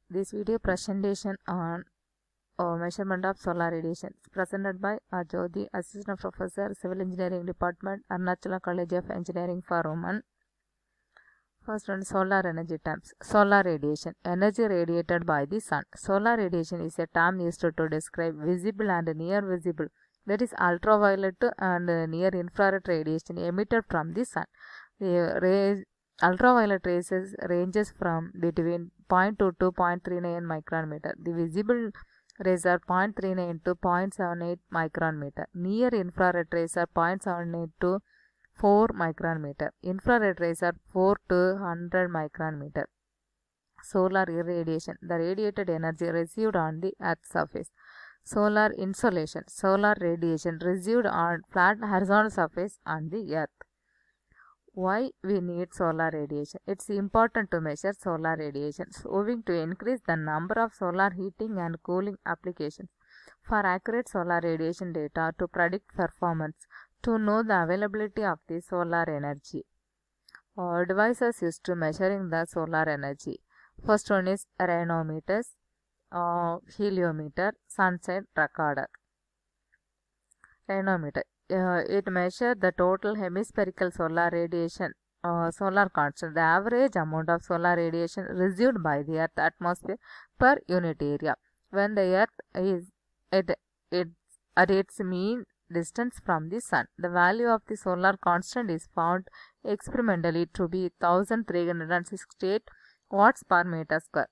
This video presentation on measurement of solar radiation is presented by Jyoti, Assistant Professor, Civil Engineering Department, Arunachala College of Engineering for Women. First one, solar energy terms. Solar radiation, energy radiated by the sun. Solar radiation is a term used to describe visible and near visible, that is ultraviolet and near infrared radiation emitted from the sun. The ultraviolet rays ranges from between 0.2 to 0.39 micron meter. The visible rays are 0.39 to 0.78 micron meter. Near infrared rays are 0.78 to 4 micron meter. Infrared rays are 4 to 100 micron meter. Solar irradiation, the radiated energy received on the Earth's surface. Solar insolation, solar radiation received on flat horizontal surface on the Earth. Why we need solar radiation? It's important to measure solar radiation, owing to increase the number of solar heating and cooling applications. For accurate solar radiation data to predict performance, to know the availability of the solar energy. Devices used to measuring the solar energy. First one is rhinometers, heliometer, sunset recorder. Rhinometer. It measures the total hemispherical solar radiation, solar constant, the average amount of solar radiation received by the Earth atmosphere per unit area when the Earth is at its mean distance from the sun. The value of the solar constant is found experimentally to be 1368 watts per meter square.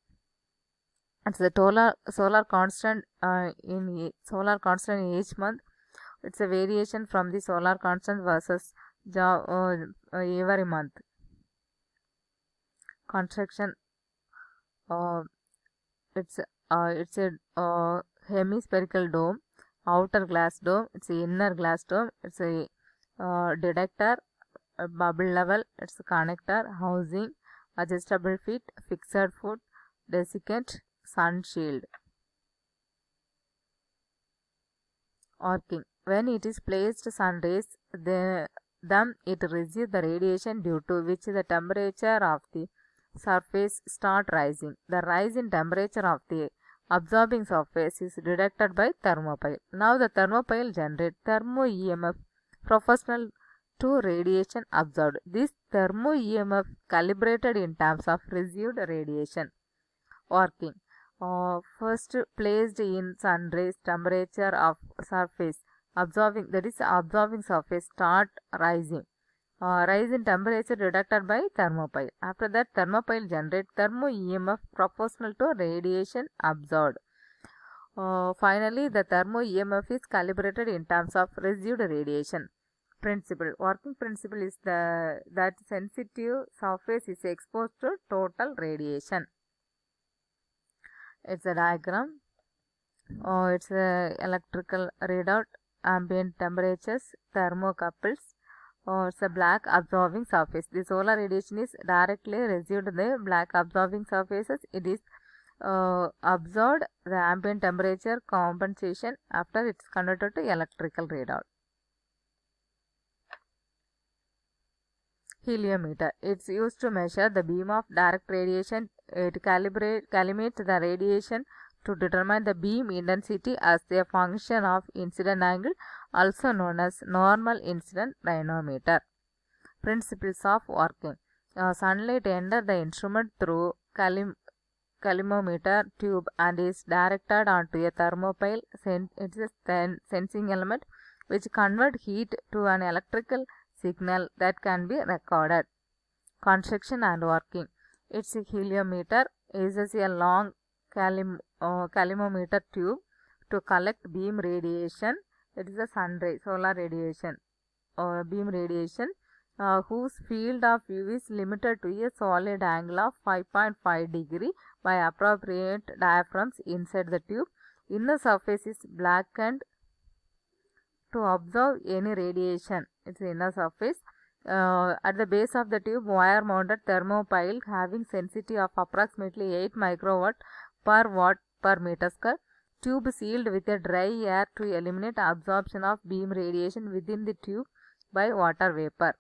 It's the solar constant in each month. It's a variation from the solar constant versus every month. Construction. It's a hemispherical dome, outer glass dome. It's a inner glass dome. It's a detector, a bubble level. It's a connector, housing, adjustable feet, fixed foot, desiccant, sun shield. Arcing. When it is placed sun rays, then it receives the radiation due to which the temperature of the surface start rising. The rise in temperature of the absorbing surface is detected by thermopile. Now the thermopile generates thermo EMF proportional to radiation absorbed. This thermo EMF calibrated in terms of received radiation. Arcing. First placed in sun rays, temperature of surface absorbing surface start rising. Rise in temperature detected by thermopile. After that, thermopile generate thermo EMF proportional to radiation absorbed. Finally, the thermo EMF is calibrated in terms of received radiation. Principle. Working principle is that sensitive surface is exposed to total radiation. It's a diagram. It's a electrical readout, ambient temperatures, thermocouples. It's a black absorbing surface. The solar radiation is directly received the black absorbing surfaces. It is absorbed the ambient temperature compensation after it's converted to electrical readout. Heliometer. It's used to measure the beam of direct radiation. It calibrates the radiation to determine the beam intensity as a function of incident angle, also known as normal incident rhinometer. Principles of working. Sunlight enters the instrument through calorimeter tube and is directed onto a thermopile. It's a sensing element which converts heat to an electrical signal that can be recorded. Construction and working. Its heliometer uses a long calorimeter tube to collect beam radiation. It is a sun ray, solar radiation or beam radiation whose field of view is limited to a solid angle of 5.5 degree by appropriate diaphragms inside the tube. Inner surface is blackened to absorb any radiation. It's the inner surface. At the base of the tube, wire mounted thermopile having sensitivity of approximately 8 microwatt per watt per meter square. Tube sealed with a dry air to eliminate absorption of beam radiation within the tube by water vapor.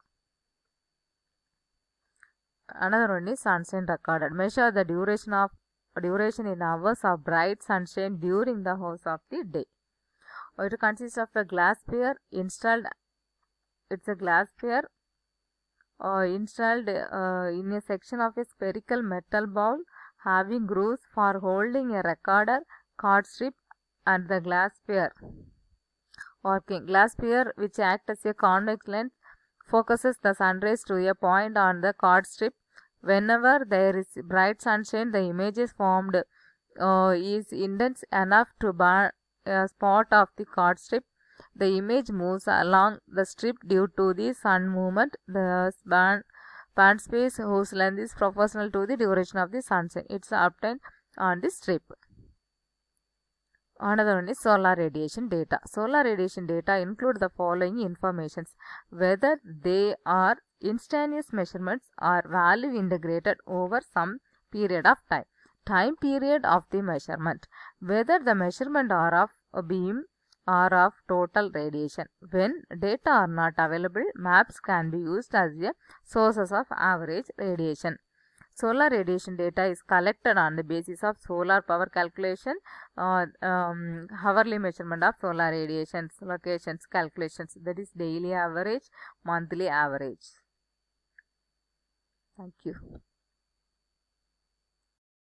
Another one is sunset recorder. Measure the duration of duration in hours of bright sunshine during the course of the day. It consists of a glass sphere installed. It's a glass sphere installed in a section of a spherical metal bowl having grooves for holding a recorder, card strip, and the glass sphere. Working glass sphere, which acts as a convex lens, focuses the sun rays to a point on the card strip. Whenever there is bright sunshine, the image is formed is intense enough to burn a spot of the card strip. The image moves along the strip due to the sun movement. The band space whose length is proportional to the duration of the sunshine. It's obtained on the strip. Another one is solar radiation data. Solar radiation data include the following informations: whether they are instantaneous measurements or value integrated over some period of time, time period of the measurement, whether the measurement are of a beam or of total radiation. When data are not available, maps can be used as a sources of average radiation. Solar radiation data is collected on the basis of solar power calculation, hourly measurement of solar radiations, locations calculations, that is daily average, monthly average. Thank you.